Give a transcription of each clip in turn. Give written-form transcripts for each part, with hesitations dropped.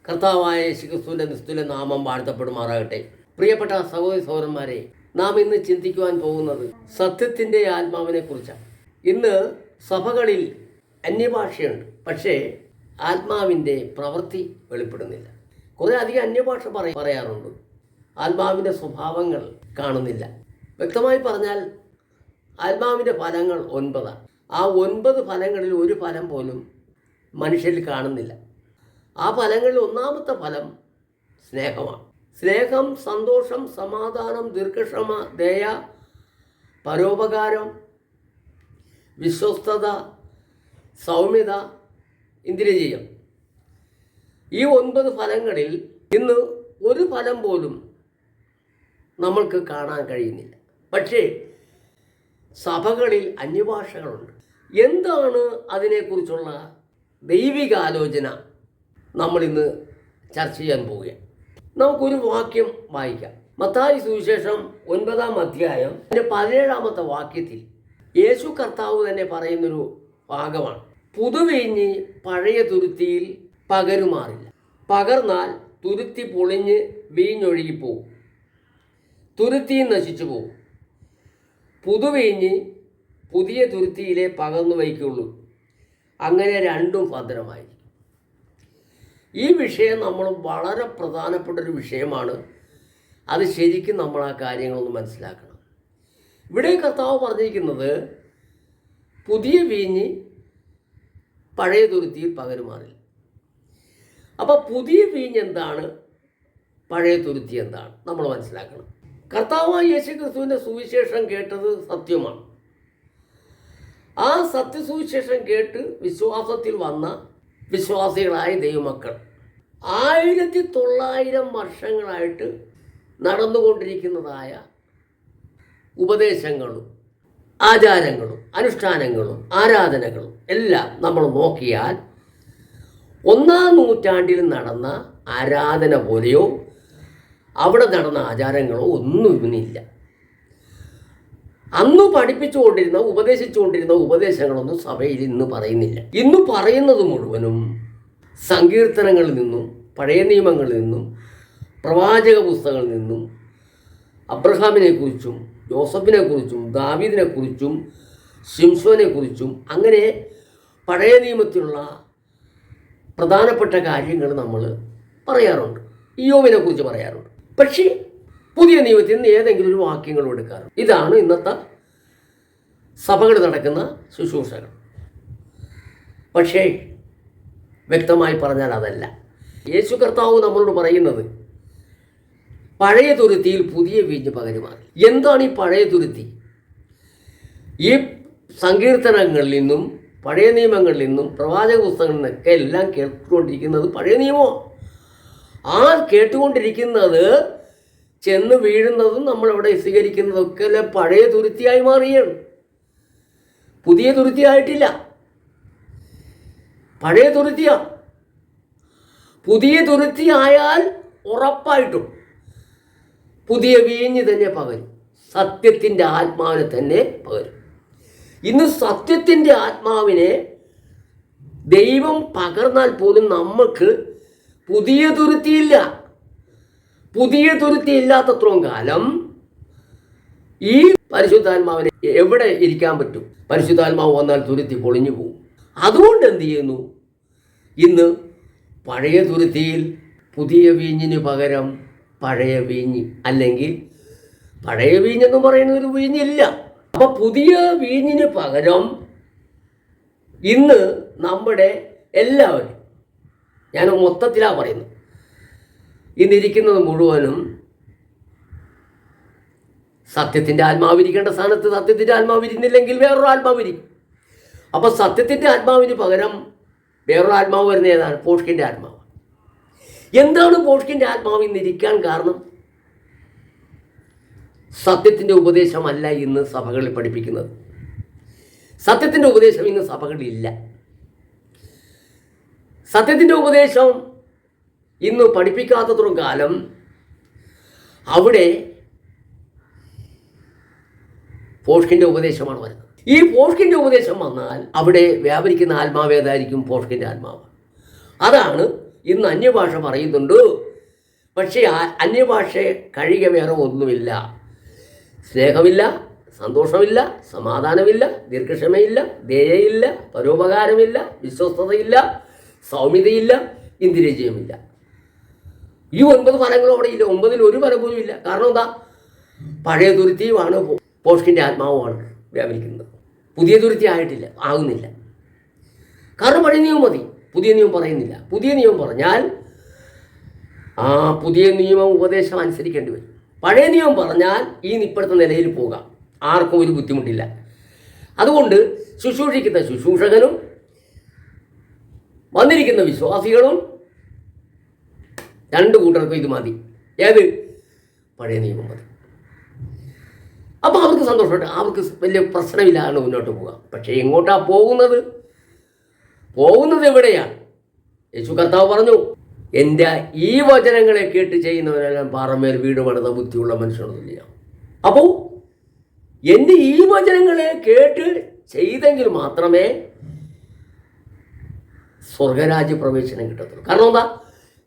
കർത്താവായ യേശുക്രിസ്തുവിൻ്റെ നിസ്തുല നാമം വാഴ്ത്തപ്പെടുമാറാകട്ടെ. പ്രിയപ്പെട്ട സഹോദരി സഹോദരന്മാരെ, നാം ഇന്ന് ചിന്തിക്കുവാൻ പോകുന്നത് സത്യത്തിൻ്റെ ആത്മാവിനെ കുറിച്ചാണ്. ഇന്ന് സഭകളിൽ അന്യഭാഷയുണ്ട്, പക്ഷേ ആത്മാവിൻ്റെ പ്രവൃത്തി വെളിപ്പെടുന്നില്ല. കുറേ അധികം അന്യഭാഷ പറയാറുണ്ട്, ആത്മാവിൻ്റെ സ്വഭാവങ്ങൾ കാണുന്നില്ല. വ്യക്തമായി പറഞ്ഞാൽ ആത്മാവിൻ്റെ ഫലങ്ങൾ 9. ആ 9 ഫലങ്ങളിൽ ഒരു ഫലം പോലും മനുഷ്യരിൽ കാണുന്നില്ല. ആ ഫലങ്ങളിൽ ഒന്നാമത്തെ ഫലം സ്നേഹമാണ്. സ്നേഹം, സന്തോഷം, സമാധാനം, ദീർഘക്ഷമ, ദയ, പരോപകാരം, വിശ്വസ്തത, സൗമ്യത, ഇന്ദ്രിയജയം. ഈ 9 ഫലങ്ങളിൽ ഇന്ന് ഒരു ഫലം പോലും നമ്മൾക്ക് കാണാൻ കഴിയുന്നില്ല. പക്ഷേ സഭകളിൽ അന്യഭാഷകളുണ്ട്. എന്താണ് അതിനെക്കുറിച്ചുള്ള ദൈവികാലോചന നമ്മളിന്ന് ചർച്ച ചെയ്യാൻ പോവുകയാണ്. നമുക്കൊരു വാക്യം വായിക്കാം. മത്തായി സുവിശേഷം 9-ാം അധ്യായം 17-ാമത്തെ വാക്യത്തിൽ യേശു കർത്താവ് തന്നെ പറയുന്നൊരു ഭാഗമാണ്. പുതുവീഞ്ഞ് പഴയ തുരുത്തിയിൽ പകരുമാറില്ല. പകർന്നാൽ തുരുത്തി പൊളിഞ്ഞ് വീഞ്ഞൊഴുകിപ്പോവും, തുരുത്തിയും നശിച്ചു പോവും. പുതുവീഞ്ഞ് പുതിയ തുരുത്തിയിലേ പകർന്നു വയ്ക്കുള്ളൂ. അങ്ങനെ രണ്ടും ഭദ്രമായിരിക്കും. ഈ വിഷയം നമ്മൾ വളരെ പ്രധാനപ്പെട്ടൊരു വിഷയമാണ്. അത് ശരിക്കും നമ്മൾ ആ കാര്യങ്ങളൊന്ന് മനസ്സിലാക്കണം. ഇവിടെ കർത്താവ് പറഞ്ഞിരിക്കുന്നത് പുതിയ വീഞ്ഞ് പഴയ തുരുത്തിയിൽ പകരുമാറില്ല. അപ്പോൾ പുതിയ വീഞ്ഞ് എന്താണ്, പഴയ തുരുത്തി എന്താണ് നമ്മൾ മനസ്സിലാക്കണം. കർത്താവായ യേശുക്രിസ്തുവിൻ്റെ സുവിശേഷം കേട്ടത് സത്യമാണ്. ആ സത്യസുവിശേഷം കേട്ട് വിശ്വാസത്തിൽ വന്ന വിശ്വാസികളായ ദൈവമക്കൾ 1900 വർഷങ്ങളായിട്ട് നടന്നുകൊണ്ടിരിക്കുന്നതായ ഉപദേശങ്ങളും ആചാരങ്ങളും അനുഷ്ഠാനങ്ങളും ആരാധനകളും എല്ലാം നമ്മൾ നോക്കിയാൽ 1-ാം നൂറ്റാണ്ടിൽ നടന്ന ആരാധന പോലെയോ അവിടെ നടന്ന ആചാരങ്ങളോ ഒന്നും ഇന്നില്ല. അന്ന് പഠിപ്പിച്ചുകൊണ്ടിരുന്ന ഉപദേശിച്ചുകൊണ്ടിരുന്ന ഉപദേശങ്ങളൊന്നും സഭയിൽ ഇന്ന് പറയുന്നില്ല. ഇന്ന് പറയുന്നത് മുഴുവനും സങ്കീർത്തനങ്ങളിൽ നിന്നും പഴയ നിയമങ്ങളിൽ നിന്നും പ്രവാചക പുസ്തകങ്ങളിൽ നിന്നും അബ്രഹാമിനെ കുറിച്ചും ജോസഫിനെ കുറിച്ചും ദാവീദിനെ കുറിച്ചും ശിംശോനെ കുറിച്ചും അങ്ങനെ പഴയ നിയമത്തിലുള്ള പ്രധാനപ്പെട്ട കാര്യങ്ങൾ നമ്മൾ പറയാറുണ്ട്. ഇയ്യോബിനെ കുറിച്ച് പറയാറുണ്ട്. പക്ഷേ പുതിയ നിയമത്തിൽ നിന്ന് ഏതെങ്കിലും ഒരു വാക്യങ്ങൾ എടുക്കാറുണ്ട്. ഇതാണ് ഇന്നത്തെ സഭകൾ നടക്കുന്ന ശുശ്രൂഷകൾ. പക്ഷേ വ്യക്തമായി പറഞ്ഞാൽ അതല്ല. യേശു കർത്താവ് നമ്മളോട് പറയുന്നത് പഴയ തുരുത്തിയിൽ പുതിയ വീഞ്ഞ് പകരുമാറി. എന്താണ് ഈ പഴയ തുരുത്തി? ഈ സങ്കീർത്തനങ്ങളിൽ നിന്നും പഴയ നിയമങ്ങളിൽ നിന്നും പ്രവാചക പുസ്തകങ്ങളിൽ നിന്നൊക്കെ എല്ലാം കേട്ടുകൊണ്ടിരിക്കുന്നത് പഴയ നിയമമാണ്. ആ കേട്ടുകൊണ്ടിരിക്കുന്നത് ചെന്ന് വീഴുന്നതും നമ്മളിവിടെ സ്വീകരിക്കുന്നതൊക്കെ പഴയ തുരുത്തിയായി മാറുകയാണ്. പുതിയ തുരുത്തിയായിട്ടില്ല, പഴയ തുരുത്തിയാ. പുതിയ തുരുത്തിയായാൽ ഉറപ്പായിട്ടും പുതിയ വീഞ്ഞ് തന്നെ പകരും, സത്യത്തിൻ്റെ ആത്മാവിനെ തന്നെ പകരും. ഇന്ന് സത്യത്തിൻ്റെ ആത്മാവിനെ ദൈവം പകർന്നാൽ പോലും നമുക്ക് പുതിയ തുരുത്തിയില്ല. പുതിയ തുരുത്തി ഇല്ലാത്തത്രയും കാലം ഈ പരിശുദ്ധാത്മാവിനെ എവിടെ ഇരിക്കാൻ പറ്റും? പരിശുദ്ധാത്മാവ് വന്നാൽ തുരുത്തി പൊളിഞ്ഞു പോകും. അതുകൊണ്ട് എന്ത് ചെയ്യുന്നു? ഇന്ന് പഴയ തുരുത്തിയിൽ പുതിയ വീഞ്ഞിന് പകരം പഴയ വീഞ്ഞ്, അല്ലെങ്കിൽ പഴയ വീഞ്ഞെന്ന് പറയുന്ന ഒരു വീഞ്ഞില്ല. അപ്പോൾ പുതിയ വീഞ്ഞിന് പകരം ഇന്ന് നമ്മുടെ എല്ലാവരും, ഞാൻ മൊത്തത്തിലാണ് പറയുന്നത്, ഇന്നിരിക്കുന്നത് മുഴുവനും സത്യത്തിൻ്റെ ആത്മാവിരിക്കേണ്ട സ്ഥാനത്ത് സത്യത്തിൻ്റെ ആത്മാവിരുന്നില്ലെങ്കിൽ വേറൊരു ആത്മാവിരിക്കും. അപ്പോൾ സത്യത്തിൻ്റെ ആത്മാവിന് പകരം വേറൊരു ആത്മാവ് വരുന്ന ഏതാണ്? പോഷ്കിൻ്റെ ആത്മാവ്. എന്താണ് പോഷ്കിൻ്റെ ആത്മാവ് ഇന്നിരിക്കാൻ കാരണം? സത്യത്തിൻ്റെ ഉപദേശമല്ല ഇന്ന് സഭകളിൽ പഠിപ്പിക്കുന്നത്. സത്യത്തിൻ്റെ ഉപദേശം ഇന്ന് സഭകളിലില്ല. സത്യത്തിൻ്റെ ഉപദേശം ഇന്ന് പഠിപ്പിക്കാത്തത്ര കാലം അവിടെ പോഷ്കിൻ്റെ ഉപദേശമാണ് വരുന്നത്. ഈ പോഷ്കിൻ്റെ ഉപദേശം വന്നാൽ അവിടെ വ്യാപരിക്കുന്ന ആത്മാവ് ഏതായിരിക്കും? പോഷ്കിൻ്റെ ആത്മാവ്. അതാണ് ഇന്ന് അന്യഭാഷ പറയുന്നുണ്ട്. പക്ഷേ അന്യഭാഷ കഴിയുക വേറെ ഒന്നുമില്ല. സ്നേഹമില്ല, സന്തോഷമില്ല, സമാധാനമില്ല, ദീർഘക്ഷമയില്ല, ദയയില്ല, പരോപകാരമില്ല, വിശ്വസ്തതയില്ല, സൗമ്യതയില്ല, ഇന്ദ്രിയജയമില്ല. ഈ 9 ഫലങ്ങളും അവിടെ ഇല്ല. 9-ൽ ഒരു ഫലം പോലും ഇല്ല. കാരണം എന്താ? പഴയ ദുരിത്യമാണ്, പോഷ്കിൻ്റെ ആത്മാവുമാണ് വ്യാപരിക്കുന്നത്. പുതിയ ദുരിത്യം ആയിട്ടില്ല, ആകുന്നില്ല. കാരണം പഴയ നിയമം മതി, പുതിയ നിയമം പറയുന്നില്ല. പുതിയ നിയമം പറഞ്ഞാൽ ആ പുതിയ നിയമം ഉപദേശം അനുസരിക്കേണ്ടി വരും. പഴയ നിയമം പറഞ്ഞാൽ ഈ ഇപ്പോഴത്തെ നിലയിൽ പോകാം, ആർക്കും ഒരു ബുദ്ധിമുട്ടില്ല. അതുകൊണ്ട് ശുശ്രൂഷിക്കുന്ന ശുശ്രൂഷകനും വന്നിരിക്കുന്ന വിശ്വാസികളും 2 കൂട്ടർക്കും ഇത് മതി. ഏത്? പഴയ നിയമം മതി. അപ്പോൾ അവർക്ക് സന്തോഷമായിട്ട്, അവർക്ക് വലിയ പ്രശ്നമില്ലാതെ മുന്നോട്ട് പോകാം. പക്ഷേ എങ്ങോട്ടാണ് പോകുന്നത്? പോകുന്നത് എവിടെയാണ്? യേശു കർത്താവ് പറഞ്ഞു, എൻ്റെ ഈ വചനങ്ങളെ കേട്ട് ചെയ്യുന്നവരെല്ലാം പാറമേൽ വീട് പണിത ബുദ്ധിയുള്ള മനുഷ്യനൊന്നുമില്ല. അപ്പോൾ എൻ്റെ ഈ വചനങ്ങളെ കേട്ട് ചെയ്തെങ്കിൽ മാത്രമേ സ്വർഗരാജ്യ പ്രവേശനം കിട്ടത്തുള്ളൂ. കാരണം എന്താ?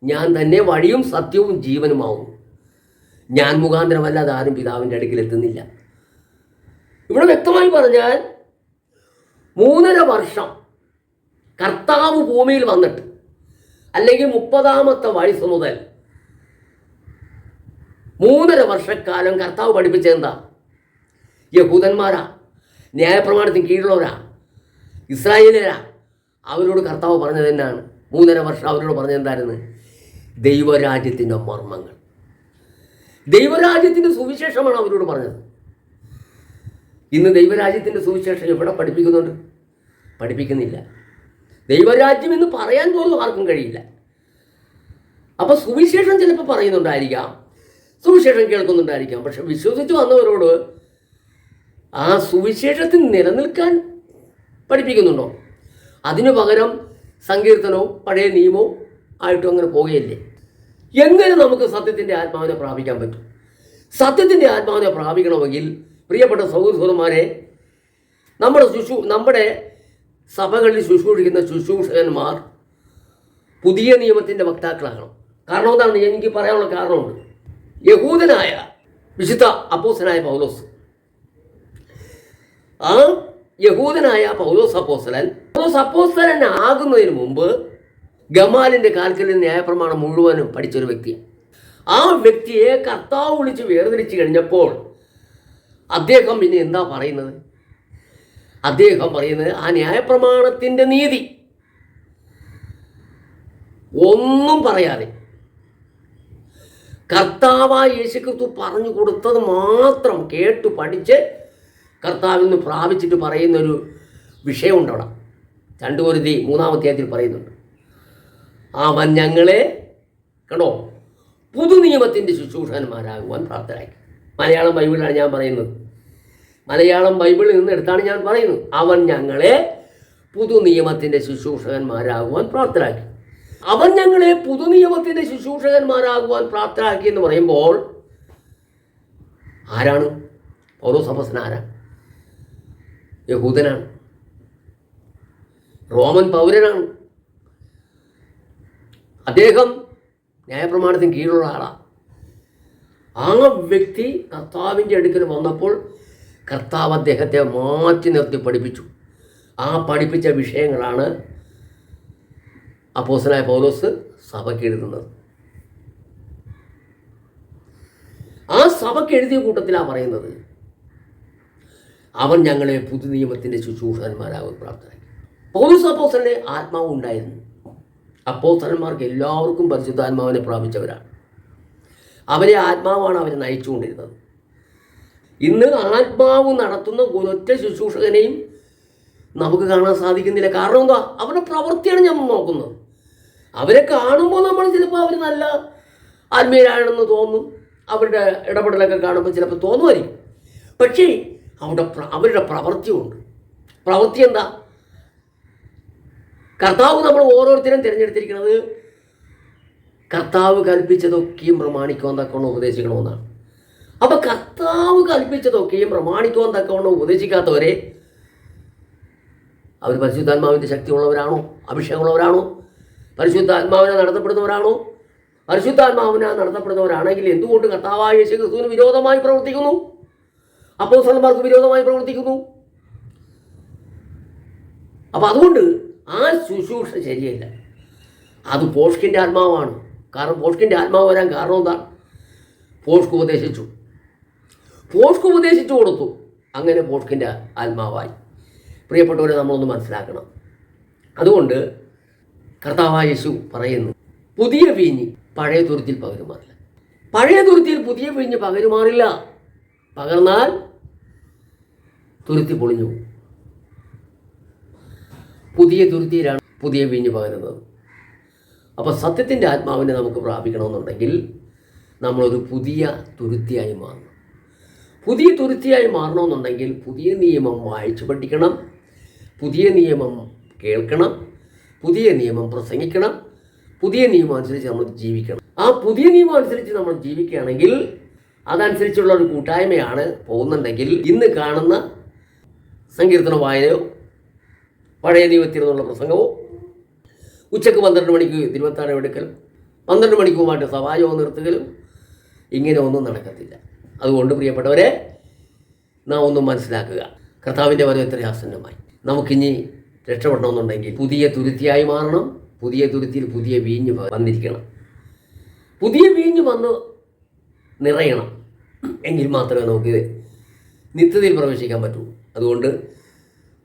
ഞാൻ തന്നെ വഴിയും സത്യവും ജീവനുമാവും. ഞാൻ മുഖാന്തരമല്ലാതെ ആരും പിതാവിൻ്റെ അടുക്കൽ എത്തുന്നില്ല. ഇവിടെ വ്യക്തമായി പറഞ്ഞാൽ 3.5 വർഷം കർത്താവ് ഭൂമിയിൽ വന്നിട്ട്, അല്ലെങ്കിൽ 30-ാമത്തെ വയസ്സ് മുതൽ 3.5 വർഷക്കാലം കർത്താവ് പഠിപ്പിച്ചെന്താ? യഹൂദന്മാരാ, ന്യായപ്രമാണത്തിന് കീഴിലുള്ളവരാ, ഇസ്രായേലരാ, അവരോട് കർത്താവ് പറഞ്ഞത് എന്നാണ്? 3.5 വർഷം അവരോട് പറഞ്ഞെന്തായിരുന്നു? ദൈവരാജ്യത്തിൻ്റെ മർമ്മങ്ങൾ, ദൈവരാജ്യത്തിൻ്റെ സുവിശേഷമാണ് അവരോട് പറഞ്ഞത്. ഇന്ന് ദൈവരാജ്യത്തിൻ്റെ സുവിശേഷം എവിടെ പഠിപ്പിക്കുന്നുണ്ട്? പഠിപ്പിക്കുന്നില്ല. ദൈവരാജ്യം എന്ന് പറയാൻ പോലും ആർക്കും കഴിയില്ല. അപ്പോൾ സുവിശേഷം ചിലപ്പോൾ പറയുന്നുണ്ടായിരിക്കാം, സുവിശേഷം കേൾക്കുന്നുണ്ടായിരിക്കാം. പക്ഷെ വിശ്വസിച്ച് വന്നവരോട് ആ സുവിശേഷത്തിൽ നിലനിൽക്കാൻ പഠിപ്പിക്കുന്നുണ്ടോ? അതിനു പകരം സങ്കീർത്തനവും പഴയ നിയമവും ആയിട്ടും അങ്ങനെ പോകുകയില്ലേ? എങ്ങനെ നമുക്ക് സത്യത്തിൻ്റെ ആത്മാവിനെ പ്രാപിക്കാൻ പറ്റും? സത്യത്തിൻ്റെ ആത്മാവിനെ പ്രാപിക്കണമെങ്കിൽ പ്രിയപ്പെട്ട സഹോദരന്മാരെ, നമ്മുടെ സഭകളിൽ ശുശ്രൂഷിക്കുന്ന ശുശ്രൂഷകന്മാർ പുതിയ നിയമത്തിൻ്റെ വക്താക്കളാകണം. കാരണം എന്താണ്? എനിക്ക് പറയാനുള്ള കാരണമുണ്ട്. യഹൂദനായ വിശുദ്ധ അപ്പോസ്തലനായ പൗലോസ്, ആ യഹൂദനായ പൗലോസ് അപ്പോസ്തലൻ ആകുന്നതിന് മുമ്പ് ഗമാലിൻ്റെ കാൽക്കലിൽ ന്യായപ്രമാണം മുഴുവനും പഠിച്ചൊരു വ്യക്തിയാണ്. ആ വ്യക്തിയെ കർത്താവ് വിളിച്ച് വേർതിരിച്ച് കഴിഞ്ഞപ്പോൾ അദ്ദേഹം പിന്നെ എന്താ പറയുന്നത്? അദ്ദേഹം പറയുന്നത് ആ ന്യായപ്രമാണത്തിൻ്റെ നീതി ഒന്നും പറയാതെ കർത്താവായ യേശുക്രിസ്തു പറഞ്ഞു കൊടുത്തത് മാത്രം കേട്ടു പഠിച്ച് കർത്താവിൽ നിന്ന് പ്രാപിച്ചിട്ട് പറയുന്നൊരു വിഷയമുണ്ട് അവിടെ. 2 കൊരിന്ത്യർ 3-ാം അധ്യായത്തിൽ പറയുന്നുണ്ട്, അവൻ ഞങ്ങളെ കണ്ടോ പുതുനിയമത്തിൻ്റെ ശുശ്രൂഷകന്മാരാകുവാൻ പ്രാപ്തരാക്കി. മലയാളം ബൈബിളിലാണ് ഞാൻ പറയുന്നത്. മലയാളം ബൈബിളിൽ നിന്ന് എടുത്താണ് ഞാൻ പറയുന്നത്. അവൻ ഞങ്ങളെ പുതുനിയമത്തിൻ്റെ ശുശ്രൂഷകന്മാരാകുവാൻ പ്രാപ്തരാക്കി. അവൻ ഞങ്ങളെ പുതുനിയമത്തിൻ്റെ ശുശ്രൂഷകന്മാരാകുവാൻ പ്രാപ്തരാക്കി എന്ന് പറയുമ്പോൾ ആരാണ്? പൗലോസ് അപ്പോസ്തലൻ ആരാ? യഹൂദനാണ്, റോമൻ പൗരനാണ്. അദ്ദേഹം ന്യായപ്രമാണത്തിന് കീഴിലുള്ള ആളാണ്. ആ വ്യക്തി കർത്താവിൻ്റെ അടുക്കൽ വന്നപ്പോൾ കർത്താവ് അദ്ദേഹത്തെ മാറ്റി നിർത്തി പഠിപ്പിച്ചു. ആ പഠിപ്പിച്ച വിഷയങ്ങളാണ് അപ്പോസ്തലനായ പൗലോസ് സഭയ്ക്ക് എഴുതുന്നത്. ആ സഭയ്ക്ക് എഴുതിയ കൂട്ടത്തിലാണ് പറയുന്നത്, അവൻ ഞങ്ങളെ പുതുനിയമത്തിൻ്റെ ശുശ്രൂഷകന്മാരാകുവാൻ പ്രാപ്തരാക്കി. പൗലോസ് അപ്പോസ്തലന് ആത്മാവ് ഉണ്ടായിരുന്നു. അപ്പോസ്തലന്മാർക്ക് എല്ലാവർക്കും പരിശുദ്ധാത്മാവിനെ പ്രാപിച്ചവരാണ്. അവരെ ആത്മാവാണ് അവരെ നയിച്ചുകൊണ്ടിരുന്നത്. ഇന്ന് ആത്മാവ് നടത്തുന്ന ഒരൊറ്റ ശുശ്രൂഷകനെയും നമുക്ക് കാണാൻ സാധിക്കുന്നില്ല. കാരണം എന്താ? അവരുടെ പ്രവൃത്തിയാണ് നമ്മൾ നോക്കുന്നത്. അവരെ കാണുമ്പോൾ നമ്മൾ ചിലപ്പോൾ അവർ നല്ല ആത്മീയരാണെന്ന് തോന്നും. അവരുടെ ഇടപെടലൊക്കെ കാണുമ്പോൾ ചിലപ്പോൾ തോന്നുമായിരിക്കും. പക്ഷേ അവരുടെ പ്രവൃത്തിയുണ്ട്. പ്രവൃത്തി എന്താ? കർത്താവ് നമ്മൾ ഓരോരുത്തരും തിരഞ്ഞെടുത്തിരിക്കുന്നത് കർത്താവ് കൽപ്പിച്ചതൊക്കെയും പ്രമാണിക്കുവാൻ തക്കവണ്ണം ഉപദേശിക്കണമെന്നാണ്. അപ്പോൾ കർത്താവ് കൽപ്പിച്ചതൊക്കെയും പ്രമാണിക്കുവാൻ തക്കവണ്ണം ഉപദേശിക്കാത്തവരെ അവർ പരിശുദ്ധാത്മാവിൻ്റെ ശക്തിയുള്ളവരാണോ? അഭിഷേകമുള്ളവരാണോ? പരിശുദ്ധാത്മാവിനെ നടത്തപ്പെടുന്നവരാണോ? പരിശുദ്ധാത്മാവിനാൽ നടത്തപ്പെടുന്നവരാണെങ്കിൽ എന്തുകൊണ്ട് കർത്താവായ യേശു ക്രിസ്തുവിന് വിരോധമായി പ്രവർത്തിക്കുന്നു? അപ്പോസ്തലന്മാർക്ക് വിരോധമായി പ്രവർത്തിക്കുന്നു? അപ്പം അതുകൊണ്ട് ആ ശുശ്രൂഷ ശരിയല്ല. അത് പോഷ്കിൻ്റെ ആത്മാവാണ്. കാരണം പോഷ്കിൻ്റെ ആത്മാവ് വരാൻ കാരണം എന്താണ്? പോഷ്ക് ഉപദേശിച്ചു കൊടുത്തു. അങ്ങനെ പോഷ്കിൻ്റെ ആത്മാവായി. പ്രിയപ്പെട്ടവരെ, നമ്മളൊന്ന് മനസ്സിലാക്കണം. അതുകൊണ്ട് കർത്താവായ യേശു പറയുന്നു, പുതിയ വീഞ്ഞ് പഴയ തുരുത്തിൽ പകരുമാറില്ല. പഴയ തുരുത്തിയിൽ പുതിയ വീഞ്ഞ് പകരുമാറില്ല. പകർന്നാൽ തുരുത്തി പൊളിഞ്ഞു പോകും. പുതിയ തുരുത്തിയിലാണ് പുതിയ വീഞ്ഞ് പകരുന്നത്. അപ്പോൾ സത്യത്തിൻ്റെ ആത്മാവിനെ നമുക്ക് പ്രാപിക്കണമെന്നുണ്ടെങ്കിൽ നമ്മളൊരു പുതിയ തുരുത്തിയായി മാറണം. പുതിയ തുരുത്തിയായി മാറണമെന്നുണ്ടെങ്കിൽ പുതിയ നിയമം വായിച്ചു പഠിക്കണം, പുതിയ നിയമം കേൾക്കണം, പുതിയ നിയമം പ്രസംഗിക്കണം, പുതിയ നിയമം അനുസരിച്ച് നമ്മൾ ജീവിക്കണം. ആ പുതിയ നിയമം അനുസരിച്ച് നമ്മൾ ജീവിക്കുകയാണെങ്കിൽ, അതനുസരിച്ചുള്ള ഒരു കൂട്ടായ്മയാണ് പോകുന്നുണ്ടെങ്കിൽ, ഇന്ന് കാണുന്ന സങ്കീർത്തന വായനയോ പഴയ നിയമത്തിൽ നിന്നുള്ള പ്രസംഗമോ ഉച്ചക്ക് 12 മണിക്ക് തിരുവത്താഴം എടുക്കലും 12 മണിക്കുമായിട്ട് സഭായോഗം നിർത്തുകയും ഇങ്ങനെ ഒന്നും നടക്കത്തില്ല. അതുകൊണ്ട് പ്രിയപ്പെട്ടവരെ, നാം ഒന്നും മനസ്സിലാക്കുക, കർത്താവിൻ്റെ വരവ് എത്ര ആസന്നമായി. നമുക്കിനി രക്ഷപ്പെടണമെന്നുണ്ടെങ്കിൽ പുതിയ തുരുത്തിയായി മാറണം. പുതിയ തുരുത്തിയിൽ പുതിയ വീഞ്ഞ് വന്നിരിക്കണം. പുതിയ വീഞ്ഞ് വന്ന് നിറയണം. എങ്കിൽ മാത്രമേ നമുക്ക് നിത്യതയിൽ പ്രവേശിക്കാൻ പറ്റൂ. അതുകൊണ്ട്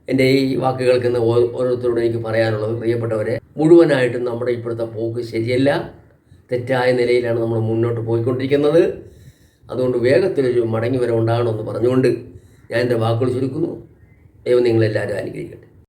എൻ്റെ ഈ വാക്ക് കേൾക്കുന്ന ഓരോരുത്തരോടും എനിക്ക് പറയാനുള്ളത്, പ്രിയപ്പെട്ടവരെ, മുഴുവനായിട്ടും നമ്മുടെ ഇപ്പോഴത്തെ പോക്ക് ശരിയല്ല. തെറ്റായ നിലയിലാണ് നമ്മൾ മുന്നോട്ട് പോയിക്കൊണ്ടിരിക്കുന്നത്. അതുകൊണ്ട് വേഗത്തിലൊരു മടങ്ങി വരവ് ഉണ്ടാകണമെന്ന് പറഞ്ഞുകൊണ്ട് ഞാൻ എൻ്റെ വാക്കുകൾ ചുരുക്കുന്നു. ദൈവം നിങ്ങളെല്ലാവരും അനുഗ്രഹിക്കട്ടെ.